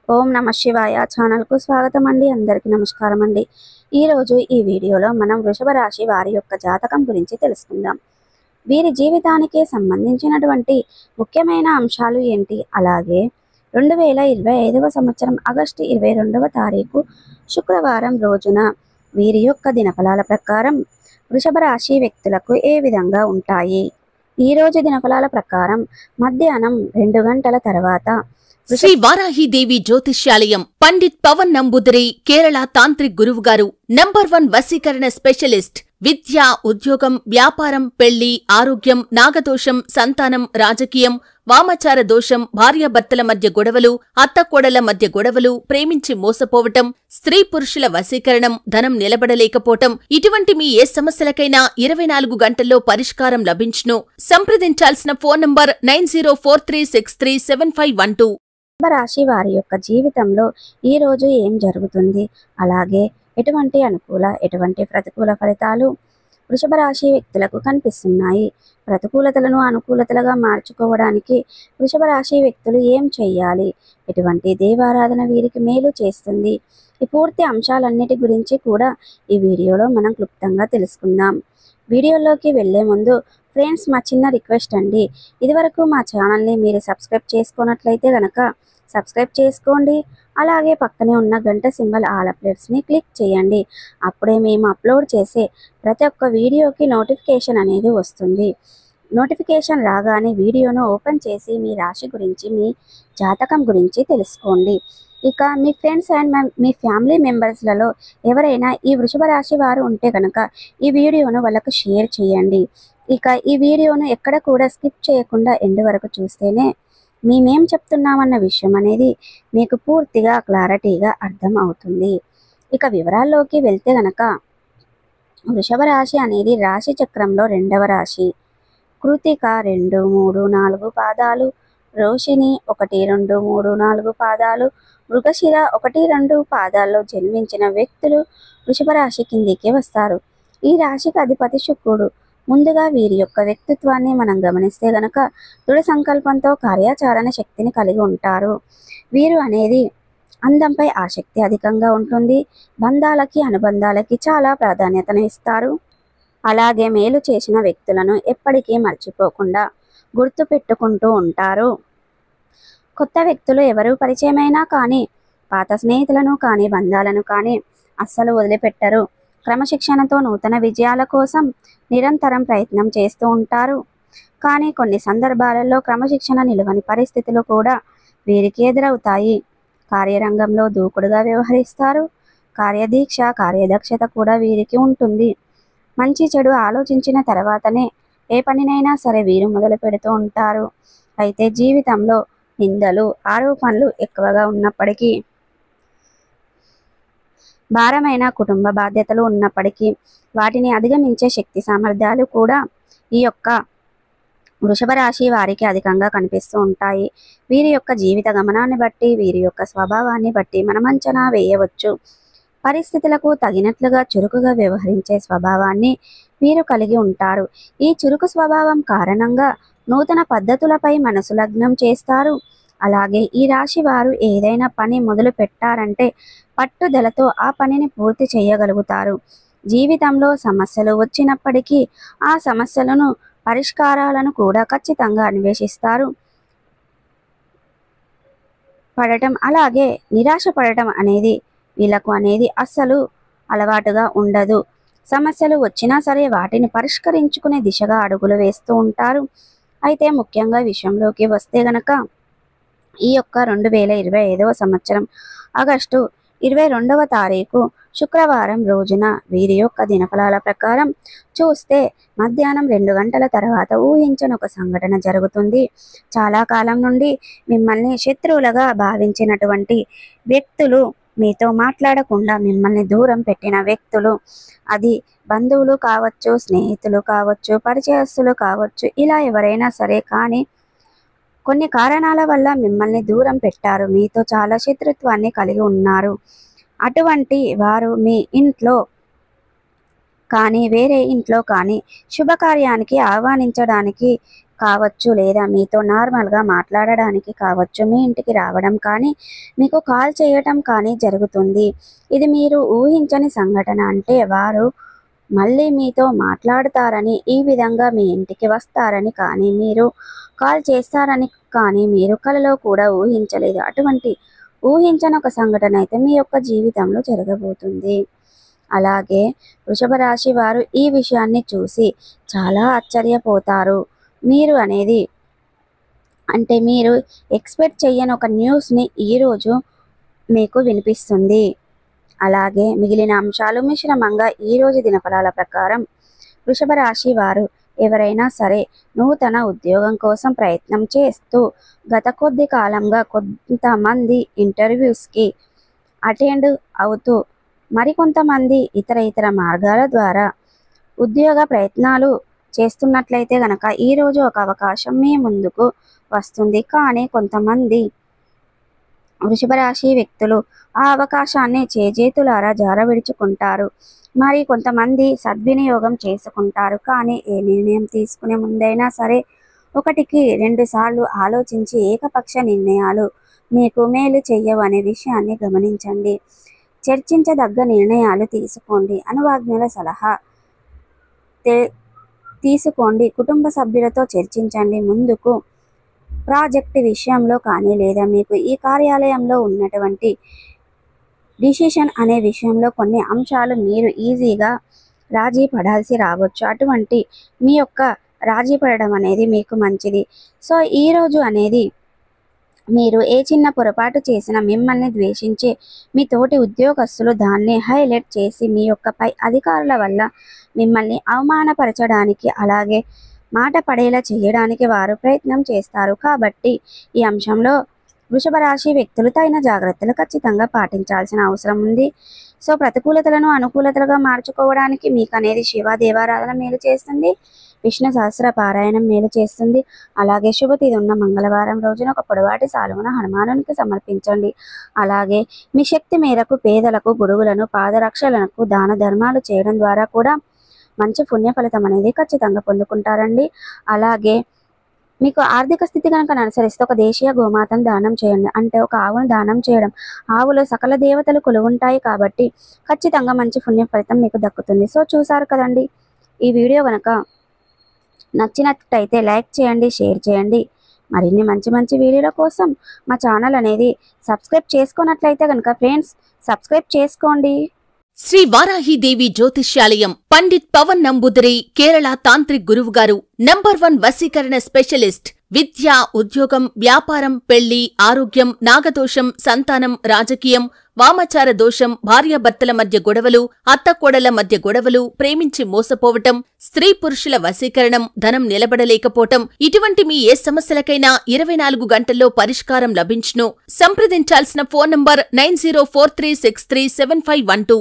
ఓం నమ శివాయ ఛానల్కు స్వాగతం అండి. అందరికీ నమస్కారం అండి. ఈరోజు ఈ వీడియోలో మనం వృషభ రాశి వారి యొక్క జాతకం గురించి తెలుసుకుందాం. వీరి జీవితానికి సంబంధించినటువంటి ముఖ్యమైన అంశాలు ఏంటి, అలాగే 2025వ సంవత్సరం ఆగస్టు 22వ తారీఖు శుక్రవారం రోజున వీరి యొక్క దినఫలాల ప్రకారం వృషభ రాశి వ్యక్తులకు ఏ విధంగా ఉంటాయి. ఈరోజు దినఫలాల ప్రకారం మధ్యాహ్నం 2 గంటల తర్వాత శ్రీ వారాహిదేవి జ్యోతిష్యాలయం పండిత్ పవన్ నంబూదిరి కేరళ తాంత్రిక్ గురువు గారు నంబర్ 1 వశీకరణ స్పెషలిస్ట్. విద్య, ఉద్యోగం, వ్యాపారం, పెళ్లి, ఆరోగ్యం, నాగదోషం, సంతానం, రాజకీయం, వామాచార దోషం, భార్యాభర్తల మధ్య గొడవలు, అత్తకోడల మధ్య గొడవలు, ప్రేమించి మోసపోవటం, స్త్రీ పురుషుల వశీకరణం, ధనం నిలబడలేకపోవటం, ఇటువంటి మీ ఏ సమస్యలకైనా 24 గంటల్లో పరిష్కారం లభించును. సంప్రదించాల్సిన ఫోన్ నంబర్ 9043637512. రాశి వారి యొక్క జీవితంలో ఈ రోజు ఏం జరుగుతుంది, అలాగే ఎటువంటి అనుకూల ఎటువంటి ప్రతికూల ఫలితాలు వృషభ రాశి వ్యక్తులకు కనిపిస్తున్నాయి. ప్రతికూలతలను అనుకూలతలుగా మార్చుకోవడానికి వృషభ రాశి వ్యక్తులు ఏం చేయాలి, ఎటువంటి దేవారాధన వీరికి మేలు చేస్తుంది, ఈ పూర్తి అంశాలన్నిటి గురించి కూడా ఈ వీడియోలో మనం క్లుప్తంగా తెలుసుకుందాం. వీడియోలోకి వెళ్లే ముందు ఫ్రెండ్స్, మా చిన్న రిక్వెస్ట్ అండి, ఇదివరకు మా ఛానల్ని మీరు సబ్స్క్రైబ్ చేసుకున్నట్లయితే కనుక సబ్స్క్రైబ్ చేసుకోండి. అలాగే పక్కనే ఉన్న గంట సింబల్ ఆల్ అప్డేట్స్ని క్లిక్ చేయండి. అప్పుడే మేము అప్లోడ్ చేసే ప్రతి ఒక్క వీడియోకి నోటిఫికేషన్ అనేది వస్తుంది. నోటిఫికేషన్ రాగానే వీడియోను ఓపెన్ చేసి మీ రాశి గురించి, మీ జాతకం గురించి తెలుసుకోండి. ఇక మీ ఫ్రెండ్స్ అండ్ మీ ఫ్యామిలీ మెంబర్స్లలో ఎవరైనా ఈ వృషభ రాశి వారు ఉంటే కనుక ఈ వీడియోను వాళ్ళకు షేర్ చేయండి. ఇక ఈ వీడియోను ఎక్కడ కూడా స్కిప్ చేయకుండా ఎండ్ వరకు చూస్తేనే మేమేం చెప్తున్నామన్న విషయం అనేది మీకు పూర్తిగా క్లారిటీగా అర్థం అవుతుంది. ఇక వివరాల్లోకి వెళ్తే గనక వృషభ రాశి అనేది రాశి చక్రంలో 2వ రాశి. కృతిక 2, 3, 4 పాదాలు, రోషిణి 1, 2, 3, 4 పాదాలు, మృగశిర 1, 2 పాదాల్లో జన్మించిన వ్యక్తులు వృషభ రాశి కిందికి వస్తారు. ఈ రాశికి అధిపతి శుక్రుడు. ముందుగా వీరి యొక్క వ్యక్తిత్వాన్ని మనం గమనిస్తే గనక దృఢ సంకల్పంతో కార్యాచరణ శక్తిని కలిగి ఉంటారు. వీరు అనేది అందంపై ఆసక్తి అధికంగా ఉంటుంది. బంధాలకి, అనుబంధాలకి చాలా ప్రాధాన్యతను ఇస్తారు. అలాగే మేలు చేసిన వ్యక్తులను ఎప్పటికీ మర్చిపోకుండా గుర్తు పెట్టుకుంటూ ఉంటారు. కొత్త వ్యక్తులు ఎవరు పరిచయమైనా కానీ పాత స్నేహితులను కానీ బంధాలను కానీ అస్సలు వదిలిపెట్టరు. క్రమశిక్షణతో నూతన విజయాల కోసం నిరంతరం ప్రయత్నం చేస్తూ ఉంటారు. కానీ కొన్ని సందర్భాలలో క్రమశిక్షణ నిలువని పరిస్థితులు కూడా వీరికి ఎదురవుతాయి. కార్యరంగంలో దూకుడుగా వ్యవహరిస్తారు. కార్యదీక్ష, కార్యదక్షత కూడా వీరికి ఉంటుంది. మంచి చెడు ఆలోచించిన తర్వాతనే ఏ పనినైనా సరే వీరు మొదలు పెడుతూ ఉంటారు. అయితే జీవితంలో నిందలు, ఆరోపణలు ఎక్కువగా ఉన్నప్పటికీ, భారమైన కుటుంబ బాధ్యతలు ఉన్నప్పటికీ వాటిని అధిగమించే శక్తి సామర్థ్యాలు కూడా ఈ యొక్క వృషభ రాశి వారికి అధికంగా కనిపిస్తూ ఉంటాయి. వీరి యొక్క జీవిత గమనాన్ని బట్టి, వీరి యొక్క స్వభావాన్ని బట్టి మనం అంచనా వేయవచ్చు. పరిస్థితులకు తగినట్లుగా చురుకుగా వ్యవహరించే స్వభావాన్ని వీరు కలిగి ఉంటారు. ఈ చురుకు స్వభావం కారణంగా నూతన పద్ధతులపై మనసు లగ్నం చేస్తారు. అలాగే ఈ రాశి వారు ఏదైనా పని మొదలు పెట్టారంటే పట్టుదలతో ఆ పనిని పూర్తి చేయగలుగుతారు. జీవితంలో సమస్యలు వచ్చినప్పటికీ ఆ సమస్యలను, పరిష్కారాలను కూడా ఖచ్చితంగా అన్వేషిస్తారు. అలాగే నిరాశ పడటం అనేది వీళ్ళకు అనేది అస్సలు అలవాటుగా ఉండదు. సమస్యలు వచ్చినా సరే వాటిని పరిష్కరించుకునే దిశగా అడుగులు వేస్తూ ఉంటారు. అయితే ముఖ్యంగా విషయంలోకి వస్తే గనక ఈ యొక్క 2025వ సంవత్సరం ఆగస్టు 22వ తారీఖు శుక్రవారం రోజున వీరి యొక్క దినఫలాల ప్రకారం చూస్తే మధ్యాహ్నం 2 గంటల తర్వాత ఊహించని ఒక సంఘటన జరుగుతుంది. చాలా కాలం నుండి మిమ్మల్ని శత్రువులుగా భావించినటువంటి వ్యక్తులు, మీతో మాట్లాడకుండా మిమ్మల్ని దూరం పెట్టిన వ్యక్తులు, అది బంధువులు కావచ్చు, స్నేహితులు కావచ్చు, పరిచయస్తులు కావచ్చు, ఇలా ఎవరైనా సరే కానీ కొన్ని కారణాల వల్ల మిమ్మల్ని దూరం పెట్టారు. మీతో చాలా శత్రుత్వాన్ని కలిగి ఉన్నారు. అటువంటి వారు మీ ఇంట్లో కానీ వేరే ఇంట్లో కానీ శుభకార్యానికి ఆహ్వానించడానికి కావచ్చు, లేదా మీతో నార్మల్గా మాట్లాడడానికి కావచ్చు, మీ ఇంటికి రావడం కానీ మీకు కాల్ చేయటం కానీ జరుగుతుంది. ఇది మీరు ఊహించని సంఘటన. అంటే వారు మళ్ళీ మీతో మాట్లాడతారని, ఈ విధంగా మీ ఇంటికి వస్తారని కానీ, మీరు కాల్ చేస్తారని కానీ మీరు కలలో కూడా ఊహించలేదు. అటువంటి ఊహించని ఒక సంఘటన అయితే మీ యొక్క జీవితంలో జరగబోతుంది. అలాగే వృషభ రాశి వారు ఈ విషయాన్ని చూసి చాలా ఆశ్చర్యపోతారు. మీరు అనేది అంటే మీరు ఎక్స్పెక్ట్ చేయని ఒక న్యూస్ని ఈరోజు మీకు వినిపిస్తుంది. అలాగే మిగిలిన అంశాలు మిశ్రమంగా ఈరోజు దినఫలాల ప్రకారం వృషభ రాశి వారు ఎవరైనా సరే నూతన ఉద్యోగం కోసం ప్రయత్నం చేస్తూ గత కొద్ది కాలంగా కొంతమంది ఇంటర్వ్యూస్కి అటెండ్ అవుతూ మరికొంతమంది ఇతర మార్గాల ద్వారా ఉద్యోగ ప్రయత్నాలు చేస్తున్నట్లయితే గనక ఈరోజు ఒక అవకాశం మీ ముందుకు వస్తుంది. కానీ కొంతమంది వృషభ రాశి వ్యక్తులు ఆ అవకాశాన్ని చేజేతులారా జారవిడుచుకుంటారు. మరి కొంతమంది సద్వినియోగం చేసుకుంటారు. కానీ ఏ నిర్ణయం తీసుకునే ముందైనా సరే 1కి 2 సార్లు ఆలోచించి ఏకపక్ష నిర్ణయాలు మీకు మేలు చెయ్యవు అనే విషయాన్ని గమనించండి. చర్చించదగ్గ నిర్ణయాలు తీసుకోండి. అనువాజ్ఞల సలహా తీసుకోండి. కుటుంబ సభ్యులతో చర్చించండి. ముందుకు ప్రాజెక్ట్ విషయంలో కానీ లేదా మీకు ఈ కార్యాలయంలో ఉన్నటువంటి డిసిషన్ అనే విషయంలో కొన్ని అంశాలు మీరు ఈజీగా రాజీ పడాల్సి రావచ్చు. అటువంటి మీ యొక్క రాజీ పడడం అనేది మీకు మంచిది. సో ఈరోజు అనేది మీరు ఏ చిన్న పొరపాటు చేసినా మిమ్మల్ని ద్వేషించే మీ తోటి ఉద్యోగస్తులు దాన్ని హైలైట్ చేసి మీ యొక్క పై అధికారుల వల్ల మిమ్మల్ని అవమానపరచడానికి అలాగే మాట పడేలా చేయడానికి వారు ప్రయత్నం చేస్తారు. కాబట్టి ఈ అంశంలో వృషభ రాశి వ్యక్తులు తగిన జాగ్రత్తలు ఖచ్చితంగా పాటించాల్సిన అవసరం ఉంది. సో ప్రతికూలతలను అనుకూలతలుగా మార్చుకోవడానికి మీకు అనేది శివ దేవారాధన మేలు చేస్తుంది. విష్ణు సహస్ర పారాయణం మేలు చేస్తుంది. అలాగే శుభతిథి ఉన్న మంగళవారం రోజున ఒక పొడవాటి సాలువను హనుమానునికి సమర్పించండి. అలాగే మీ శక్తి మేరకు పేదలకు గురువులను పాదరక్షలకు దాన ధర్మాలు చేయడం ద్వారా కూడా మంచి పుణ్య ఫలితం అనేది ఖచ్చితంగా పొందుకుంటారండి. అలాగే మీకు ఆర్థిక స్థితి కనుక అనుసరిస్తే ఒక దేశీయ గోమాతను దానం చేయండి. అంటే ఒక ఆవును దానం చేయడం, ఆవులో సకల దేవతలు కొలువుంటాయి కాబట్టి ఖచ్చితంగా మంచి పుణ్య ఫలితం మీకు దక్కుతుంది. సో చూసారు కదండి, ఈ వీడియో కనుక నచ్చినట్టయితే లైక్ చేయండి, షేర్ చేయండి. మరిన్ని మంచి వీడియోల కోసం మా ఛానల్ అనేది సబ్స్క్రైబ్ చేసుకున్నట్లయితే కనుక ఫ్రెండ్స్ సబ్స్క్రైబ్ చేసుకోండి. శ్రీ వారాహీదేవి జ్యోతిష్యాలయం పండిత్ పవన్ నంబూదిరి కేరళ తాంత్రిక్ గురువుగారు నంబర్ 1 వశీకరణ స్పెషలిస్ట్. విద్య, ఉద్యోగం, వ్యాపారం, పెళ్లి, ఆరోగ్యం, నాగదోషం, సంతానం, రాజకీయం, వామాచార దోషం, భార్యాభర్తల మధ్య గొడవలు, అత్తకోడళ్ల మధ్య గొడవలు, ప్రేమించి మోసపోవటం, స్త్రీ పురుషుల వశీకరణం, ధనం నిలబడలేకపోవటం, ఇటువంటి మీ ఏ సమస్యలకైనా 24 గంటల్లో పరిష్కారం లభించును. సంప్రదించాల్సిన ఫోన్ నంబర్ 9043637512.